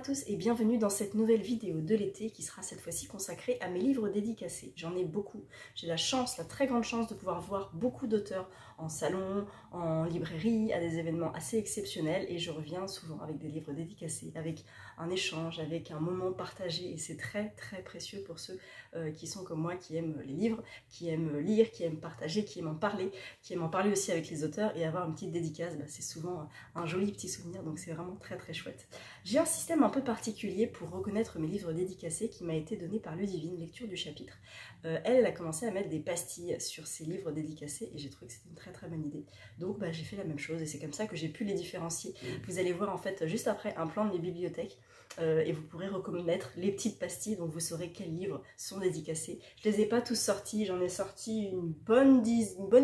tous et bienvenue dans cette nouvelle vidéo de l'été qui sera cette fois-ci consacrée à mes livres dédicacés. J'en ai beaucoup. J'ai la chance, la très grande chance de pouvoir voir beaucoup d'auteurs en salon, en librairie, à des événements assez exceptionnels et je reviens souvent avec des livres dédicacés, avec un échange, avec un moment partagé et c'est très précieux pour ceux qui sont comme moi, qui aiment les livres, qui aiment lire, qui aiment partager, qui aiment en parler aussi avec les auteurs et avoir une petite dédicace, c'est souvent un joli petit souvenir, donc c'est vraiment très chouette. J'ai un système un peu particulier pour reconnaître mes livres dédicacés qui m'a été donné par Ludivine, lecture du chapitre. Elle a commencé à mettre des pastilles sur ses livres dédicacés et j'ai trouvé que c'était une très bonne idée. Donc j'ai fait la même chose et c'est comme ça que j'ai pu les différencier. Vous allez voir en fait juste après un plan de mes bibliothèques et vous pourrez reconnaître les petites pastilles, donc vous saurez quels livres sont dédicacés. Je les ai pas tous sortis, j'en ai sorti une bonne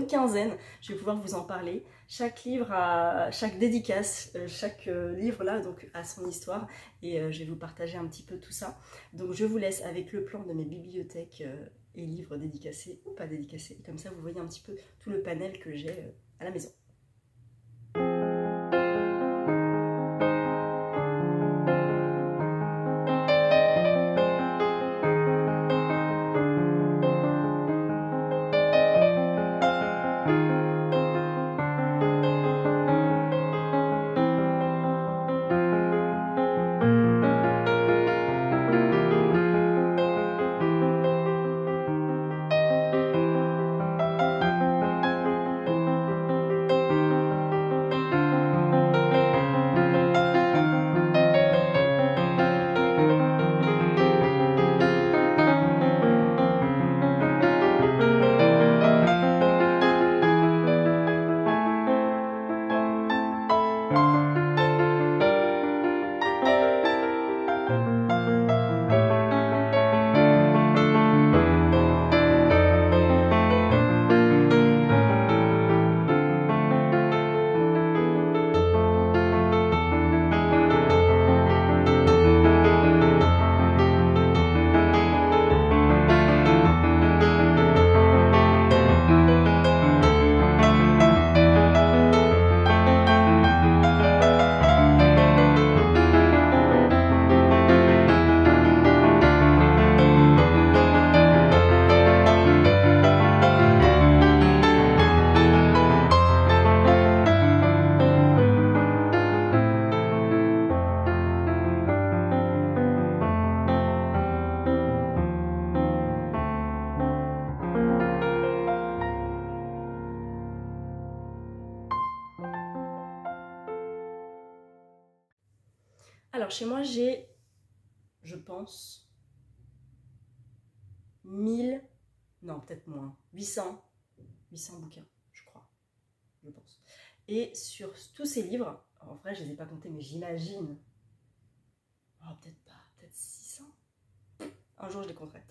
quinzaine, je vais pouvoir vous en parler. Chaque livre a chaque dédicace, chaque livre là donc a son histoire et je vais vous partager un petit peu tout ça. Donc je vous laisse avec le plan de mes bibliothèques et livres dédicacés ou pas dédicacés. Et comme ça vous voyez un petit peu tout le panel que j'ai à la maison. Alors chez moi j'ai, je pense, 1000, non peut-être moins, 800 bouquins, je crois, je pense. Et sur tous ces livres, en vrai je les ai pas comptés mais j'imagine, oh, peut-être pas, peut-être 600, un jour je les compterai.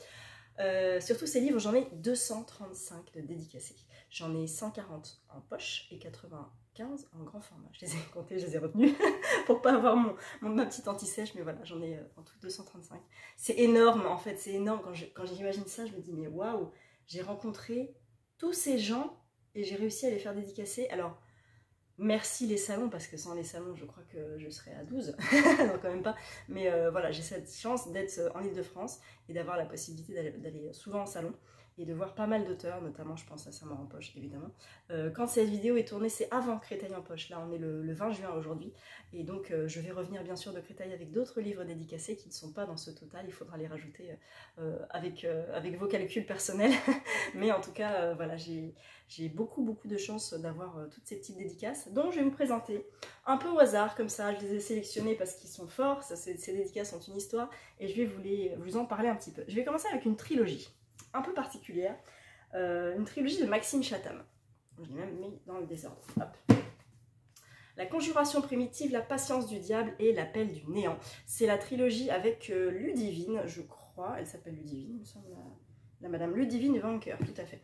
Sur tous ces livres, j'en ai 235 de dédicacés. J'en ai 140 en poche et 95 en grand format. Je les ai comptés, je les ai retenus pour pas avoir ma petite anti-sèche, mais voilà, j'en ai en tout 235. C'est énorme, en fait, c'est énorme. Quand j'imagine ça, je me dis, mais waouh, j'ai rencontré tous ces gens et j'ai réussi à les faire dédicacer. Alors, merci les salons, parce que sans les salons, je crois que je serais à 12, non quand même pas, mais voilà, j'ai cette chance d'être en Ile-de-France et d'avoir la possibilité d'aller souvent en salon et de voir pas mal d'auteurs, notamment je pense à Saint-Maur en poche évidemment. Quand cette vidéo est tournée, c'est avant Créteil en poche, là on est le 20 juin aujourd'hui, et donc je vais revenir bien sûr de Créteil avec d'autres livres dédicacés qui ne sont pas dans ce total, il faudra les rajouter avec vos calculs personnels, mais en tout cas voilà, j'ai beaucoup de chance d'avoir toutes ces petites dédicaces, dont je vais vous présenter un peu au hasard, comme ça, je les ai sélectionnés parce qu'ils sont forts, ces dédicaces ont une histoire, et je vais vous en parler un petit peu. Je vais commencer avec une trilogie un peu particulière, une trilogie de Maxime Chatham. Je l'ai même mis dans le désordre. Hop. La conjuration primitive, la patience du diable et l'appel du néant. C'est la trilogie avec Ludivine, je crois, elle s'appelle Ludivine, il me semble, la Madame Ludivine Vanker, tout à fait.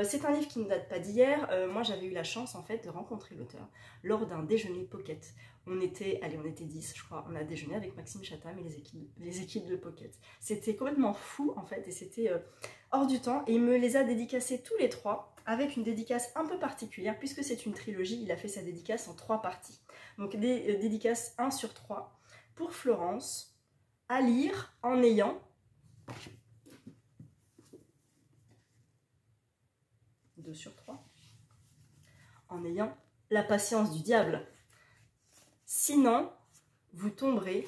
C'est un livre qui ne date pas d'hier. Moi, j'avais eu la chance, en fait, de rencontrer l'auteur lors d'un déjeuner Pocket. On était 10, je crois. On a déjeuné avec Maxime Chatham et les équipes de Pocket. C'était complètement fou, en fait, et c'était hors du temps. Et il me les a dédicacés tous les trois, avec une dédicace un peu particulière, puisque c'est une trilogie. Il a fait sa dédicace en 3 parties. Donc, des dédicaces 1 sur 3. pour Florence à lire en ayant 2 sur 3, en ayant la patience du diable. Sinon, vous tomberez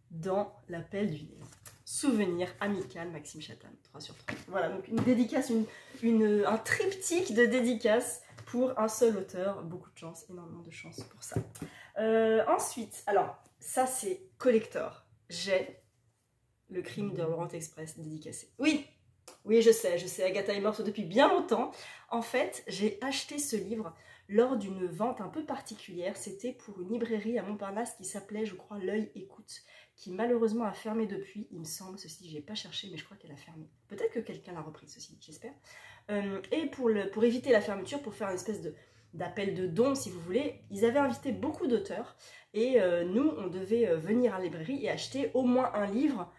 dans l'appel du néant. Souvenir amical, Maxime Chatham, 3 sur 3. Voilà, donc une dédicace, un triptyque de dédicaces pour un seul auteur. Beaucoup de chance, énormément de chance pour ça. Ensuite, alors, ça c'est collector. J'ai Le Crime de l'Orient Express dédicacé. Oui, je sais, Agatha est morte depuis bien longtemps. En fait, j'ai acheté ce livre lors d'une vente un peu particulière. C'était pour une librairie à Montparnasse qui s'appelait, je crois, L'Œil Écoute, qui malheureusement a fermé depuis, il me semble, ceci, j'ai pas cherché, mais je crois qu'elle a fermé. Peut-être que quelqu'un l'a repris, ceci, j'espère. Et pour éviter la fermeture, pour faire une espèce d'appel de don, si vous voulez, ils avaient invité beaucoup d'auteurs, et nous, on devait venir à la librairie et acheter au moins un livre,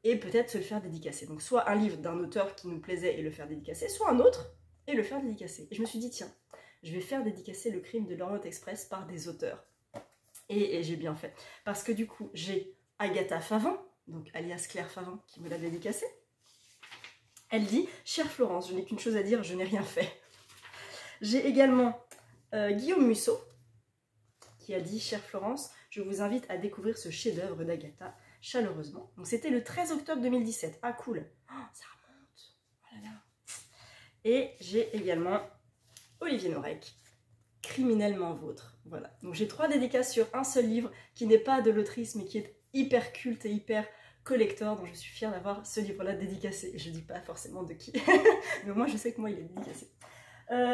et peut-être se le faire dédicacer. Donc soit un livre d'un auteur qui nous plaisait et le faire dédicacer, soit un autre et le faire dédicacer. Et je me suis dit, tiens, je vais faire dédicacer Le Crime de l'Orient Express par des auteurs. Et j'ai bien fait. Parce que du coup, j'ai Agatha Favant, donc alias Claire Favant, qui me l'a dédicacé. Elle dit, chère Florence, je n'ai qu'une chose à dire, je n'ai rien fait. J'ai également Guillaume Musso, qui a dit, chère Florence, je vous invite à découvrir ce chef-d'œuvre d'Agatha chaleureusement. Donc c'était le 13 octobre 2017. Ah cool, oh, ça remonte. Oh là là. Et j'ai également Olivier Norek, Criminellement Vôtre. Voilà. Donc j'ai 3 dédicaces sur un seul livre qui n'est pas de l'autrice mais qui est hyper culte et hyper collector. Donc je suis fière d'avoir ce livre-là dédicacé. Je ne dis pas forcément de qui, mais moi je sais que moi il est dédicacé.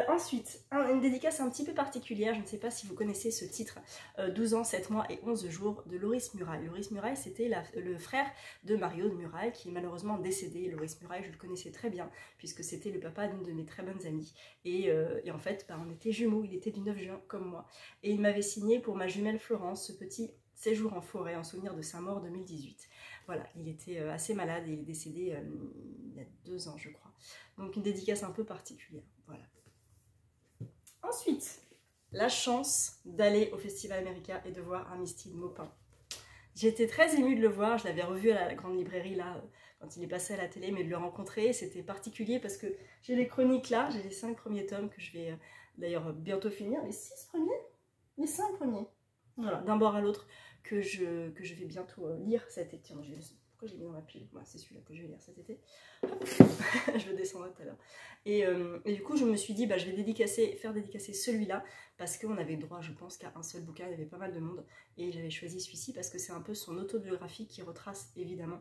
Ensuite, une dédicace un petit peu particulière, je ne sais pas si vous connaissez ce titre, 12 ans, 7 mois et 11 jours de Loris Murail. Loris Murail, c'était le frère de Mario de Murail, qui est malheureusement décédé. Loris Murail, je le connaissais très bien, puisque c'était le papa d'une de mes très bonnes amies. Et en fait, on était jumeaux, il était du 9 juin comme moi. Et il m'avait signé pour ma jumelle Florence ce petit séjour en forêt en souvenir de sa mort 2018. Voilà, il était assez malade et il est décédé il y a 2 ans, je crois. Donc une dédicace un peu particulière, voilà. Ensuite, la chance d'aller au Festival America et de voir Armistice Maupin. J'étais très émue de le voir, je l'avais revu à la grande librairie là, quand il est passé à la télé, mais de le rencontrer, c'était particulier parce que j'ai les chroniques là, j'ai les 5 premiers tomes que je vais d'ailleurs bientôt finir, les 6 premiers, les 5 premiers, voilà, d'un bord à l'autre, que je vais bientôt lire cet été. Pourquoi j'ai mis dans ma pile? Moi, c'est celui-là que je vais lire cet été. Hop. Je le descendrai tout à l'heure. Et du coup, je me suis dit, bah, je vais faire dédicacer celui-là, parce qu'on avait droit, je pense, qu'à un seul bouquin, il y avait pas mal de monde, et j'avais choisi celui-ci parce que c'est un peu son autobiographie qui retrace évidemment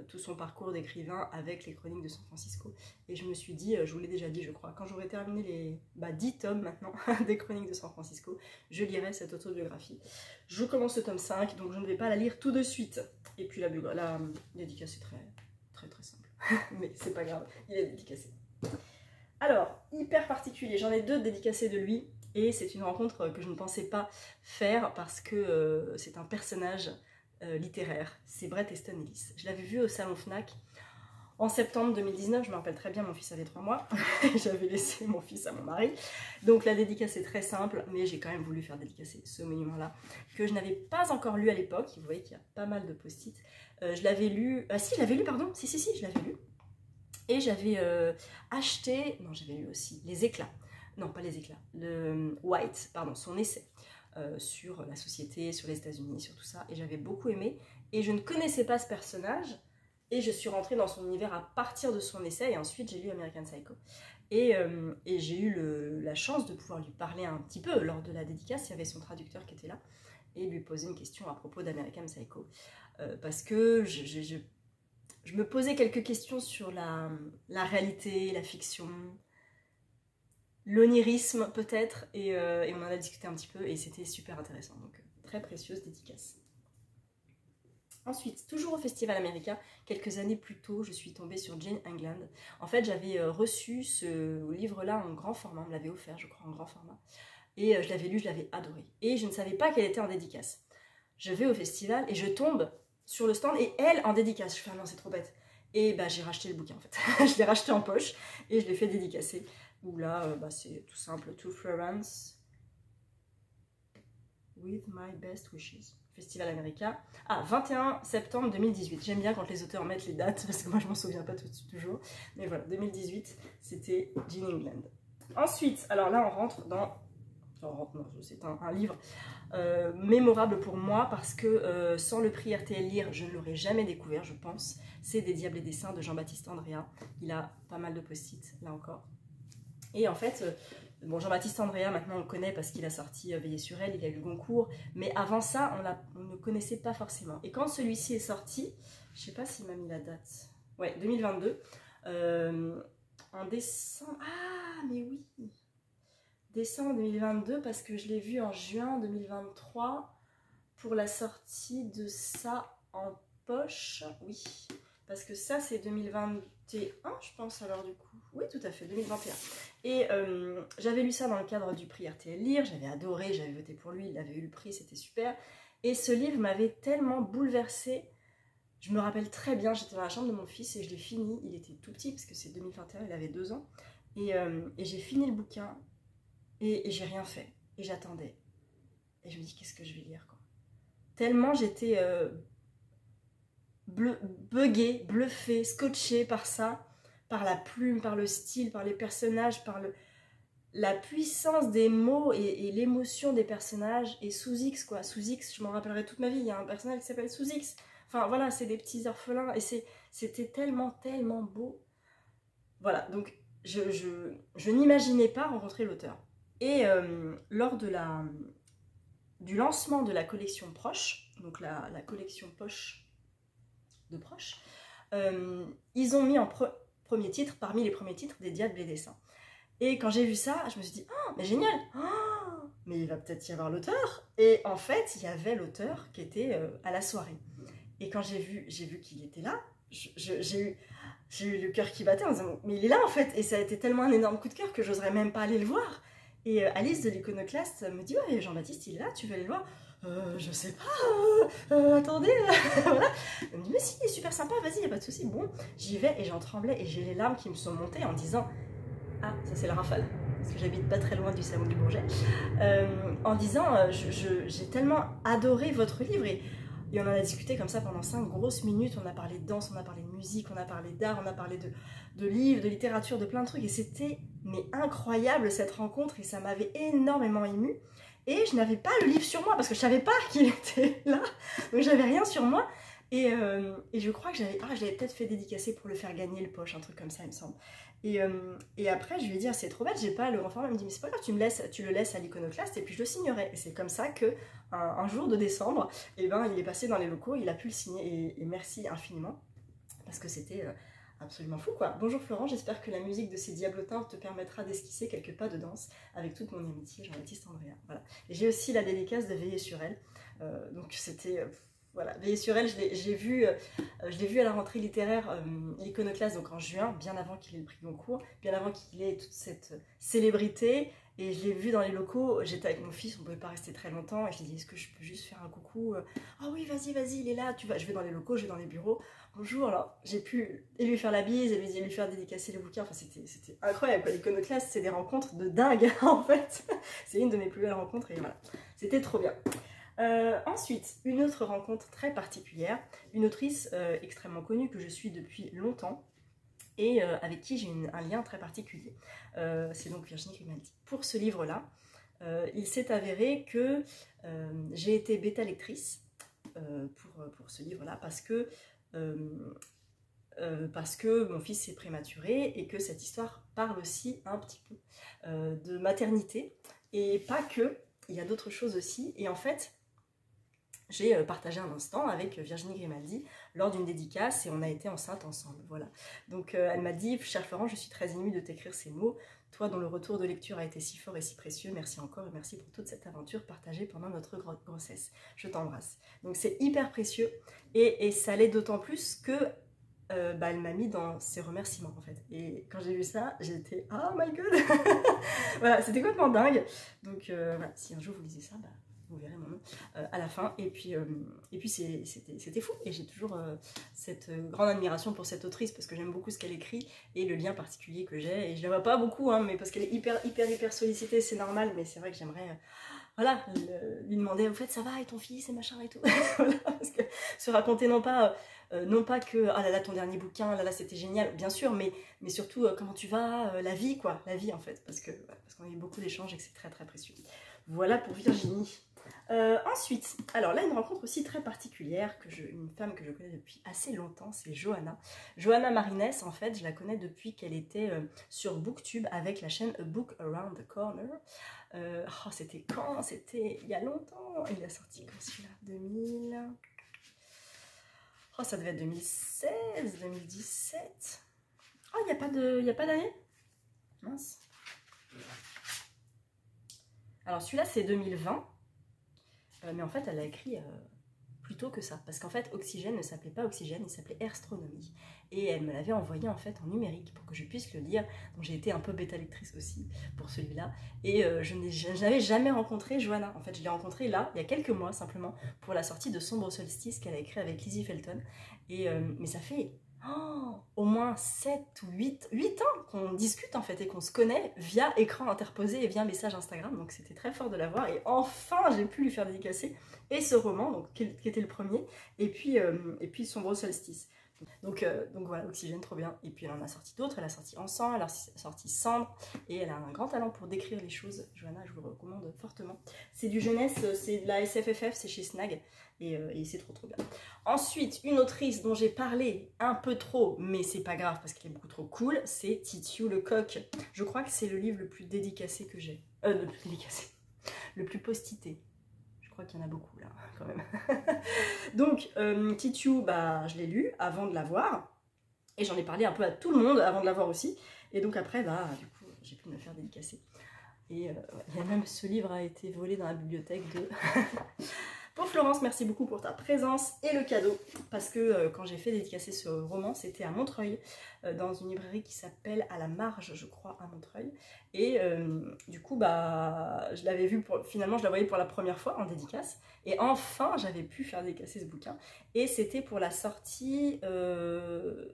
tout son parcours d'écrivain avec les chroniques de San Francisco. Et je me suis dit, je vous l'ai déjà dit, je crois, quand j'aurai terminé les 10 tomes maintenant des chroniques de San Francisco, je lirai cette autobiographie. Je commence le tome 5, donc je ne vais pas la lire tout de suite. Et puis la dédicace est très simple, mais c'est pas grave, il est dédicacé. Alors, hyper particulier, j'en ai 2 dédicacés de lui, et c'est une rencontre que je ne pensais pas faire parce que c'est un personnage littéraire, c'est Bret Easton Ellis. Je l'avais vu au salon Fnac en septembre 2019, je me rappelle très bien, mon fils avait 3 mois, j'avais laissé mon fils à mon mari, donc la dédicace est très simple, mais j'ai quand même voulu faire dédicacer ce monument-là, que je n'avais pas encore lu à l'époque. Vous voyez qu'il y a pas mal de post-it. Je l'avais lu, si, je l'avais lu, pardon, si, je l'avais lu, et j'avais acheté, non, j'avais lu aussi Les Éclats, non, pas Les Éclats, le White, pardon, son essai sur la société, sur les États-Unis, sur tout ça, et j'avais beaucoup aimé, et je ne connaissais pas ce personnage, et je suis rentrée dans son univers à partir de son essai, et ensuite j'ai lu American Psycho. Et j'ai eu la chance de pouvoir lui parler un petit peu lors de la dédicace. Il y avait son traducteur qui était là, et lui poser une question à propos d'American Psycho. Parce que je me posais quelques questions sur la réalité, la fiction, l'onirisme peut-être, et on en a discuté un petit peu, et c'était super intéressant. Donc très précieuse dédicace. Ensuite, toujours au Festival America, quelques années plus tôt, je suis tombée sur Jane England. En fait, j'avais reçu ce livre-là en grand format, on me l'avait offert, je crois, en grand format. Et je l'avais lu, je l'avais adoré. Et je ne savais pas qu'elle était en dédicace. Je vais au festival et je tombe sur le stand et elle en dédicace. Je fais, ah non, c'est trop bête. Et bah, j'ai racheté le bouquin, en fait. Je l'ai racheté en poche et je l'ai fait dédicacer. Où là, c'est tout simple, To Florence, With My Best Wishes. Festival américain. Ah, 21 septembre 2018. J'aime bien quand les auteurs mettent les dates, parce que moi je m'en souviens pas toujours. Mais voilà, 2018, c'était Jean England. Ensuite, alors là on rentre dans... c'est un livre mémorable pour moi, parce que sans le prix RTL Lire, je ne l'aurais jamais découvert, je pense. C'est Des Diables et des Saints de Jean-Baptiste Andréa. Il a pas mal de post-it, là encore. Et en fait... Bon, Jean-Baptiste Andréa, maintenant on le connaît parce qu'il a sorti Veiller sur elle, il a eu le Goncourt, mais avant ça, on ne connaissait pas forcément. Et quand celui-ci est sorti, je sais pas s'il m'a mis la date, ouais, 2022, en décembre, ah, mais oui, décembre 2022, parce que je l'ai vu en juin 2023, pour la sortie de ça en poche, oui, parce que ça c'est 2021, je pense, alors du coup. Oui, tout à fait, 2021. Et j'avais lu ça dans le cadre du prix RTL Lire, j'avais adoré, j'avais voté pour lui, il avait eu le prix, c'était super. Et ce livre m'avait tellement bouleversée. Je me rappelle très bien, j'étais dans la chambre de mon fils et je l'ai fini. Il était tout petit, parce que c'est 2021, il avait 2 ans. Et j'ai fini le bouquin et j'ai rien fait. Et j'attendais. Et je me dis, qu'est-ce que je vais lire, quoi. Tellement j'étais buggée, bluffée, scotchée par ça. Par la plume, par le style, par les personnages, par la puissance des mots et l'émotion des personnages. Et Sous X, quoi. Sous X, je m'en rappellerai toute ma vie. Il y a un personnage qui s'appelle Sous X. Enfin, voilà, c'est des petits orphelins. Et c'était tellement, tellement beau. Voilà, donc je n'imaginais pas rencontrer l'auteur. Et lors du lancement de la collection Proche, donc la collection poche de Proche, ils ont mis en premier titre, parmi les premiers titres, Des Diables et des Saints. Et quand j'ai vu ça, je me suis dit, oh, mais génial, oh, mais il va peut-être y avoir l'auteur. Et en fait, il y avait l'auteur qui était à la soirée. Et quand j'ai vu qu'il était là, j'ai eu le cœur qui battait en disant, mais il est là en fait. Et ça a été tellement un énorme coup de cœur que j'oserais même pas aller le voir. Et Alice de l'Iconoclaste me dit, ouais, Jean-Baptiste, il est là, tu veux aller le voir? Je sais pas, attendez, voilà. Elle me dit, mais si, il est super sympa, vas-y, y a pas de souci. Bon, j'y vais et j'en tremblais et j'ai les larmes qui me sont montées en disant, ah, ça c'est la rafale, parce que j'habite pas très loin du salon du Bourget, en disant, j'ai tellement adoré votre livre et on en a discuté comme ça pendant 5 grosses minutes, on a parlé de danse, on a parlé de musique, on a parlé d'art, on a parlé de livres, de littérature, de plein de trucs et c'était mais incroyable cette rencontre et ça m'avait énormément émue. Et je n'avais pas le livre sur moi parce que je savais pas qu'il était là, donc j'avais rien sur moi. Et je crois que je l'avais peut-être fait dédicacer pour le faire gagner le poche, un truc comme ça, il me semble. Et après, je lui ai dit, ah, c'est trop bête, j'ai pas le grand format. Elle me dit, mais c'est pas grave, tu le laisses à l'Iconoclaste et puis je le signerai. Et c'est comme ça que un jour de décembre, eh ben, il est passé dans les locaux, il a pu le signer et merci infiniment parce que c'était absolument fou, quoi. Bonjour Florent, j'espère que la musique de ces diablotins te permettra d'esquisser quelques pas de danse avec toute mon amitié, Jean-Baptiste Andréa. Voilà. Et j'ai aussi la dédicace de Veiller sur elle. Donc c'était... voilà, Veiller sur elle, je l'ai vu à la rentrée littéraire, l'Iconoclaste, donc en juin, bien avant qu'il ait le prix Goncourt, bien avant qu'il ait toute cette célébrité. Et je l'ai vu dans les locaux, j'étais avec mon fils, on ne pouvait pas rester très longtemps. Et je lui ai dit, est-ce que je peux juste faire un coucou? Ah oui, vas-y, il est là. Je vais dans les locaux, je vais dans les bureaux. Bonjour, alors j'ai pu lui faire la bise et lui faire dédicacer les bouquins. Enfin, c'était incroyable, quoi. L'Iconoclaste, c'est des rencontres de dingue, en fait. C'est une de mes plus belles rencontres et voilà, c'était trop bien. Ensuite, une autre rencontre très particulière, une autrice extrêmement connue que je suis depuis longtemps et avec qui j'ai un lien très particulier. C'est donc Virginie Grimaldi. Pour ce livre-là, il s'est avéré que j'ai été bêta lectrice pour ce livre-là parce que mon fils est prématuré et que cette histoire parle aussi un petit peu de maternité et pas que, il y a d'autres choses aussi. Et en fait, j'ai partagé un instant avec Virginie Grimaldi lors d'une dédicace et on a été enceintes ensemble, voilà. Donc elle m'a dit, cher Florent, je suis très émue de t'écrire ces mots, toi dont le retour de lecture a été si fort et si précieux, merci encore et merci pour toute cette aventure partagée pendant notre grossesse, je t'embrasse. Donc c'est hyper précieux et ça l'est d'autant plus que elle m'a mis dans ses remerciements en fait. Et quand j'ai vu ça, j'étais oh my god. Voilà, c'était complètement dingue. Donc voilà, si un jour vous lisez ça, bah, vous verrez mon nom à la fin. Et puis c'était fou. Et j'ai toujours cette grande admiration pour cette autrice parce que j'aime beaucoup ce qu'elle écrit et le lien particulier que j'ai. Et je la vois pas beaucoup, hein, mais parce qu'elle est hyper sollicitée, c'est normal. Mais c'est vrai que j'aimerais voilà, lui demander, au fait, ça va, et ton fils, et machin, et tout. Voilà, parce que se raconter non pas que, ah là là, ton dernier bouquin, là là, c'était génial, bien sûr, mais surtout, comment tu vas, la vie, quoi, la vie, en fait, parce qu'on a eu beaucoup d'échanges et que c'est très, très précieux. Voilà pour Virginie. Ensuite, alors là, une rencontre aussi très particulière, une femme que je connais depuis assez longtemps, c'est Johanna. Johanna Marines, en fait, je la connais depuis qu'elle était sur Booktube avec la chaîne A Book Around the Corner. Oh, c'était quand? C'était il y a longtemps. Il a sorti quand celui-là? 2000... Oh, ça devait être 2016, 2017. Oh, il n'y a pas d'année? Mince. Alors celui-là, c'est 2020. Mais en fait, elle a écrit plus tôt que ça. Parce qu'en fait, Oxygène ne s'appelait pas Oxygène, il s'appelait Astronomie. Et elle me l'avait envoyé en fait en numérique pour que je puisse le lire. Donc j'ai été un peu bêta lectrice aussi pour celui-là. Et je n'avais jamais rencontré Johanna. En fait, je l'ai rencontrée là, il y a quelques mois simplement, pour la sortie de Sombre Solstice qu'elle a écrit avec Lizzie Felton. Mais ça fait au moins 7 ou 8 ans qu'on discute en fait et qu'on se connaît via écran interposé et via message Instagram. Donc c'était très fort de la voir. Et enfin, j'ai pu lui faire dédicacer et ce roman, donc, qui était le premier, et puis Sombre Solstice. Donc voilà, Oxygène, trop bien. Et puis elle en a sorti d'autres, elle a sorti Encens, elle a sorti Cendre, et elle a un grand talent pour décrire les choses. Johanna, je vous le recommande fortement. C'est du jeunesse, c'est de la SFFF, c'est chez Snag, et c'est trop bien. Ensuite, une autrice dont j'ai parlé un peu trop, mais c'est pas grave parce qu'elle est beaucoup trop cool, c'est Titiou Lecoq. Je crois que c'est le livre le plus dédicacé que j'ai. Le plus dédicacé. Le plus postité. Je crois qu'il y en a beaucoup là, quand même. Donc, Titiou, bah, je l'ai lu avant de l'avoir. Et j'en ai parlé un peu à tout le monde avant de l'avoir aussi. Et donc après, bah, du coup, j'ai pu me faire dédicacer. Et il y a même ce livre a été volé dans la bibliothèque de... Pour Florence, merci beaucoup pour ta présence et le cadeau. Parce que quand j'ai fait dédicacer ce roman, c'était à Montreuil, dans une librairie qui s'appelle À la Marge, je crois, à Montreuil. Et du coup, bah, je l'avais vu, finalement, je la voyais pour la première fois en dédicace. Et enfin, j'avais pu faire dédicacer ce bouquin. Et c'était pour la sortie de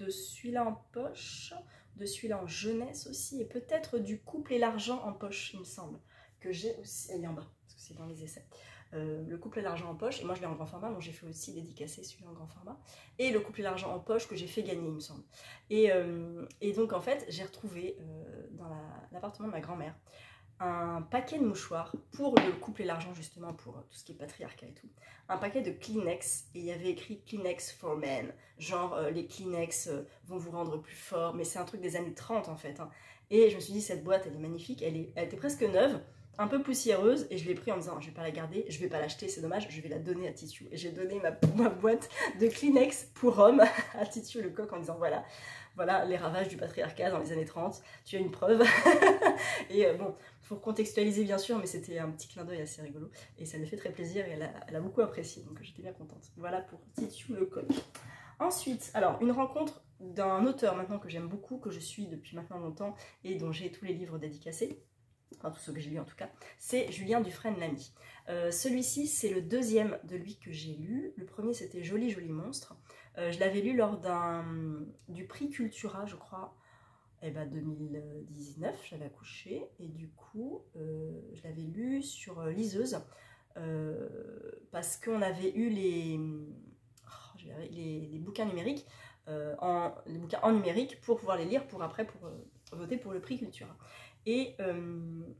celui-là en poche, de celui-là en jeunesse aussi, et peut-être du Couple et l'argent en poche, il me semble, que j'ai aussi, elle est en bas, parce que c'est dans les essais. Le Couple et l'argent en poche, et moi je l'ai en grand format, donc j'ai fait aussi dédicacer celui-là en grand format, et le Couple et l'argent en poche que j'ai fait gagner, il me semble. Et donc en fait, j'ai retrouvé dans l'appartement de ma grand-mère un paquet de mouchoirs pour le couple et l'argent, justement, pour tout ce qui est patriarcat et tout. Un paquet de Kleenex, et il y avait écrit Kleenex for men, genre les Kleenex vont vous rendre plus fort, mais c'est un truc des années 30 en fait. Hein. Et je me suis dit, cette boîte, elle est magnifique, elle était presque neuve, un peu poussiéreuse, et je l'ai pris en me disant, je vais pas la garder, je vais pas l'acheter, c'est dommage, je vais la donner à Titiou. Et j'ai donné ma boîte de Kleenex pour homme à Titiou Lecoq en disant, voilà les ravages du patriarcat dans les années 30, tu as une preuve. Et bon, il faut contextualiser bien sûr, mais c'était un petit clin d'œil assez rigolo. Et ça lui fait très plaisir et elle a beaucoup apprécié, donc j'étais bien contente. Voilà pour Titiou Lecoq. Ensuite, alors, une rencontre d'un auteur maintenant que j'aime beaucoup, que je suis depuis maintenant longtemps et dont j'ai tous les livres dédicacés, enfin tous ceux que j'ai lus en tout cas, c'est Julien Dufresne-Lamy. Celui-ci, c'est le deuxième de lui que j'ai lu. Le premier, c'était Joli Joli Monstre. Je l'avais lu lors du prix Cultura, je crois, 2019, j'avais accouché, et du coup, je l'avais lu sur liseuse, parce qu'on avait eu les bouquins numériques, les bouquins en numérique pour pouvoir les lire pour voter pour le prix Cultura. Et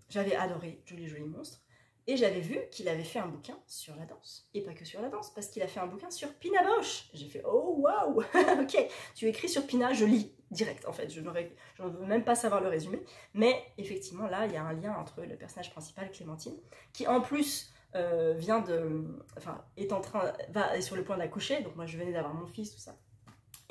j'avais adoré Joli Joli Monstre. Et j'avais vu qu'il avait fait un bouquin sur la danse. Et pas que sur la danse, parce qu'il a fait un bouquin sur Pina Bausch. J'ai fait, oh waouh. Ok, tu écris sur Pina, je lis direct en fait. Je ne veux même pas savoir le résumé. Mais effectivement, là, il y a un lien entre le personnage principal, Clémentine, qui en plus est sur le point d'accoucher. Donc moi, je venais d'avoir mon fils, tout ça.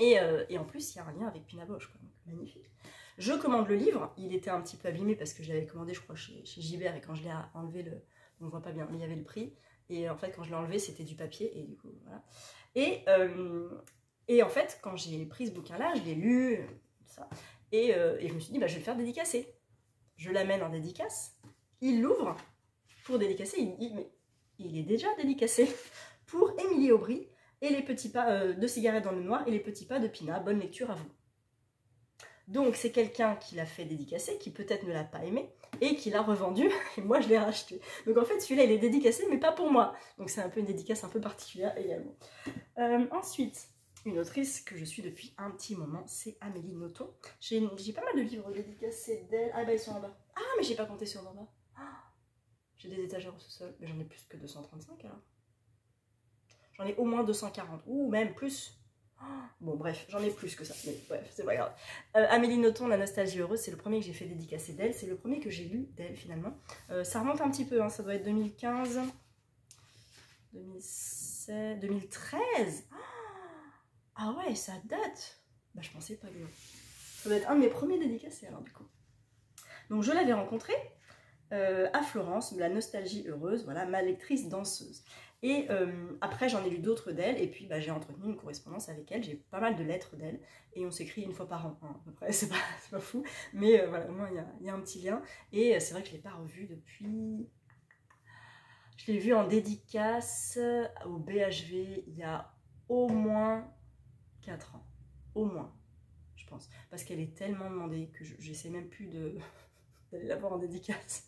Et en plus, il y a un lien avec Pina Bausch, quoi. Donc, magnifique. Je commande le livre. Il était un petit peu abîmé parce que je l'avais commandé, je crois, chez Gibert. Et quand je l'ai enlevé, on ne voit pas bien, mais il y avait le prix. Et en fait, quand je l'ai enlevé, c'était du papier. Et du coup, voilà. Et en fait, quand j'ai pris ce bouquin-là, je l'ai lu, ça. Et je me suis dit, bah, je vais le faire dédicacer. Je l'amène en dédicace. Il l'ouvre pour dédicacer. Il me dit, mais il est déjà dédicacé pour Émilie Aubry et les petits pas de cigarettes dans le noir et les petits pas de Pina. Bonne lecture à vous. Donc c'est quelqu'un qui l'a fait dédicacer, qui peut-être ne l'a pas aimé, et qui l'a revendu, et moi je l'ai racheté. Donc en fait celui-là il est dédicacé, mais pas pour moi. Donc c'est un peu une dédicace un peu particulière également. Ensuite, une autrice que je suis depuis un petit moment, c'est Amélie Nothomb. J'ai pas mal de livres dédicacés d'elle. Ah bah ils sont en bas. Ah mais j'ai pas compté sur en bas. J'ai des étagères au sous-sol, mais j'en ai plus que 235 alors. J'en ai au moins 240, ou même plus. Bon bref, j'en ai plus que ça, mais bref, c'est pas grave. Amélie Nothomb, La nostalgie heureuse, c'est le premier que j'ai fait dédicacer d'elle, c'est le premier que j'ai lu d'elle finalement. Ça remonte un petit peu, hein, ça doit être 2015, 2016, 2013. Ah ouais, ça date. Bah je pensais pas bien. Ça doit être un de mes premiers dédicacés alors du coup. Donc je l'avais rencontrée à Florence, La nostalgie heureuse, voilà, ma lectrice danseuse. Et après, j'en ai lu d'autres d'elle, et puis bah, j'ai entretenu une correspondance avec elle, j'ai pas mal de lettres d'elle, et on s'écrit une fois par an, hein, à peu près, c'est pas fou, mais voilà, au moins il y a un petit lien, et c'est vrai que je ne l'ai pas revue depuis... Je l'ai vue en dédicace au BHV il y a au moins 4 ans, au moins, je pense, parce qu'elle est tellement demandée que j'essaie même plus d'aller la voir en dédicace.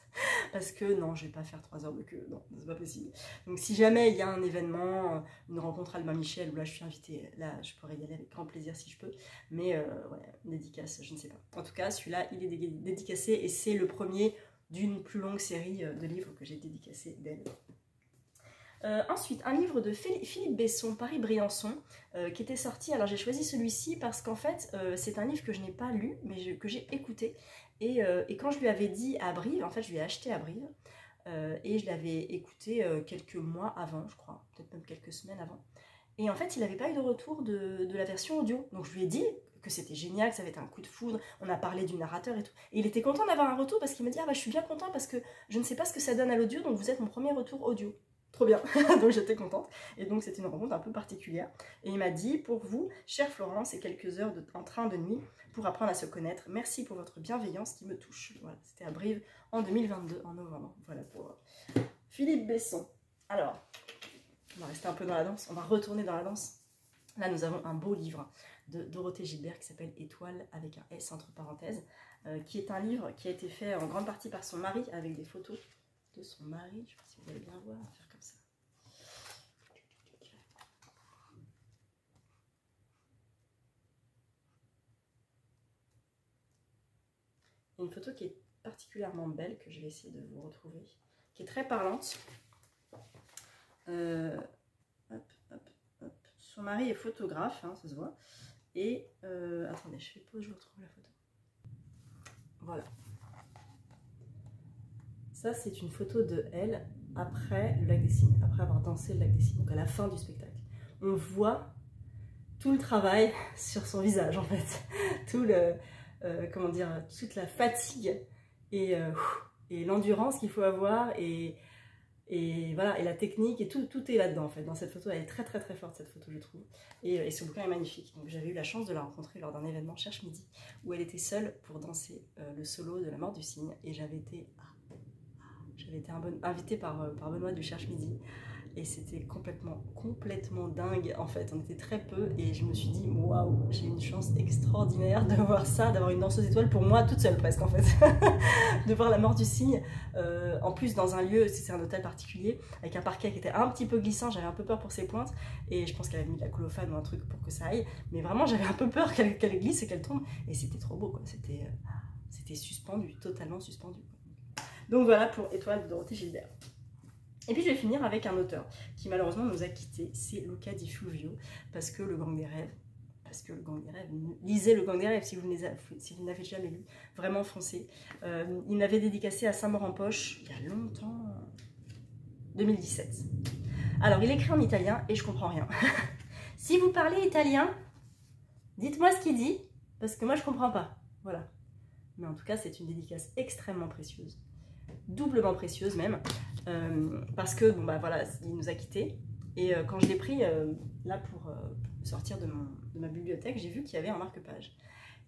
Parce que non, je vais pas faire 3 heures de queue, non, c'est pas possible. Donc si jamais il y a un événement, une rencontre à Albin Michel, où là je suis invitée, là je pourrais y aller avec grand plaisir si je peux, mais ouais, dédicace, je ne sais pas. En tout cas, celui-là, il est dédicacé et c'est le premier d'une plus longue série de livres que j'ai dédicacé d'elle. Ensuite, un livre de Philippe Besson, Paris-Briançon, qui était sorti. Alors j'ai choisi celui-ci parce qu'en fait, c'est un livre que je n'ai pas lu, mais que j'ai écouté. Et quand je lui avais dit à Brive, en fait je lui ai acheté à Brive, et je l'avais écouté quelques mois avant, je crois, peut-être même quelques semaines avant. Et en fait il n'avait pas eu de retour de la version audio, donc je lui ai dit que c'était génial, que ça avait été un coup de foudre, on a parlé du narrateur et tout. Et il était content d'avoir un retour parce qu'il m'a dit « Ah bah je suis bien content parce que je ne sais pas ce que ça donne à l'audio, donc vous êtes mon premier retour audio. » Trop bien, donc j'étais contente. Et donc c'était une rencontre un peu particulière. Et il m'a dit, pour vous, chère Florence, et quelques heures en train de nuit pour apprendre à se connaître, merci pour votre bienveillance qui me touche. Voilà, c'était à Brive en 2022, en novembre. Voilà pour Philippe Besson. Alors, on va rester un peu dans la danse, on va retourner dans la danse. Là, nous avons un beau livre de Dorothée Gilbert qui s'appelle Étoile avec un S entre parenthèses, qui est un livre qui a été fait en grande partie par son mari avec des photos de son mari. Je ne sais pas si vous allez bien voir, on va faire comme ça. Il y a une photo qui est particulièrement belle, que je vais essayer de vous retrouver, qui est très parlante. Hop, hop, hop. Son mari est photographe, hein, ça se voit. Et, attendez, je fais pause, je vous retrouve la photo. Voilà. Ça, c'est une photo de elle après le lac des Cygnes, après avoir dansé le lac des Cygnes, donc à la fin du spectacle. On voit tout le travail sur son visage, en fait. Tout le... comment dire, toute la fatigue et l'endurance qu'il faut avoir et voilà, et la technique et tout est là-dedans en fait. Dans cette photo, elle est très très très forte cette photo je trouve. Et ce bouquin est magnifique. Donc j'avais eu la chance de la rencontrer lors d'un événement Cherche Midi où elle était seule pour danser le solo de La mort du cygne et j'avais été invitée par Benoît du Cherche Midi. Et c'était complètement dingue en fait, on était très peu et je me suis dit waouh, j'ai une chance extraordinaire de voir ça, d'avoir une danseuse étoile pour moi toute seule presque en fait, de voir La mort du cygne, en plus dans un lieu, c'est un hôtel particulier, avec un parquet qui était un petit peu glissant, j'avais un peu peur pour ses pointes et je pense qu'elle avait mis de la colophane ou un truc pour que ça aille, mais vraiment j'avais un peu peur qu'elle glisse et qu'elle tombe et c'était trop beau quoi, c'était suspendu, totalement suspendu. Donc voilà pour Étoile de Dorothée Gilbert. Et puis je vais finir avec un auteur qui malheureusement nous a quittés, c'est Luca Di Fluvio, parce que Le Gang des Rêves, lisez Le Gang des Rêves si vous ne l'avez jamais lu, vraiment foncez. Il l'avait dédicacé à Saint-Maur-en-Poche il y a longtemps, 2017. Alors il écrit en italien et je comprends rien. Si vous parlez italien, dites-moi ce qu'il dit, parce que moi je comprends pas, voilà. Mais en tout cas c'est une dédicace extrêmement précieuse. Doublement précieuse même, parce que bon bah voilà, il nous a quittés et quand je l'ai pris là pour sortir de ma bibliothèque, j'ai vu qu'il y avait un marque-page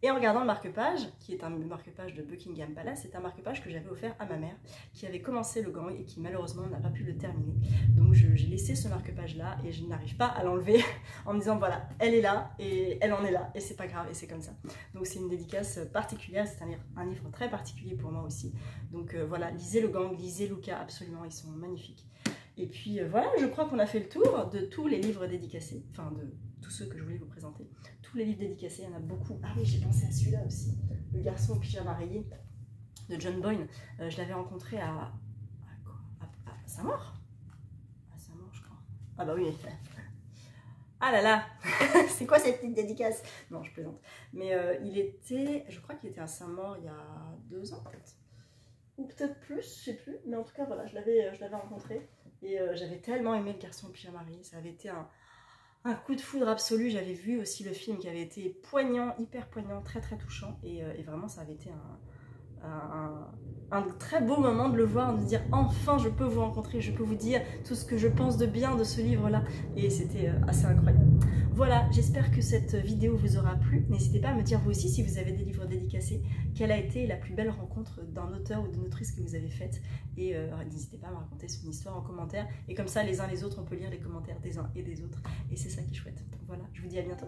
Et en regardant le marque-page, qui est un marque-page de Buckingham Palace, c'est un marque-page que j'avais offert à ma mère, qui avait commencé le gang et qui malheureusement n'a pas pu le terminer. Donc j'ai laissé ce marque-page-là et je n'arrive pas à l'enlever en me disant voilà, elle est là et elle en est là et c'est pas grave et c'est comme ça. Donc c'est une dédicace particulière, c'est un livre très particulier pour moi aussi. Donc voilà, lisez le gang, lisez Luca, absolument, ils sont magnifiques. Et puis voilà, je crois qu'on a fait le tour de tous les livres dédicacés, enfin de tous ceux que je voulais vous présenter. Tous les livres dédicacés, il y en a beaucoup. Ah oui, j'ai pensé à celui-là aussi, Le garçon au pyjama rayé de John Boyne. Je l'avais rencontré à Saint-Maur. À Saint-Maur, je crois. Ah bah oui. Ah là là, c'est quoi cette petite dédicace? Non, je plaisante. Mais je crois qu'il était à Saint-Maur il y a 2 ans peut-être. Ou peut-être plus, je sais plus. Mais en tout cas, voilà, je l'avais rencontré. Et j'avais tellement aimé Le garçon au pyjama rayé. Ça avait été un coup de foudre absolu. J'avais vu aussi le film qui avait été poignant, hyper poignant, très très touchant. Et vraiment, ça avait été un très beau moment de le voir, de dire enfin je peux vous rencontrer, je peux vous dire tout ce que je pense de bien de ce livre-là. Et c'était assez incroyable. Voilà, j'espère que cette vidéo vous aura plu. N'hésitez pas à me dire vous aussi si vous avez des livres dédicacés, quelle a été la plus belle rencontre d'un auteur ou d'une autrice que vous avez faite. Et n'hésitez pas à me raconter son histoire en commentaire. Et comme ça, les uns les autres, on peut lire les commentaires des uns et des autres. Et c'est ça qui est chouette. Donc voilà, je vous dis à bientôt.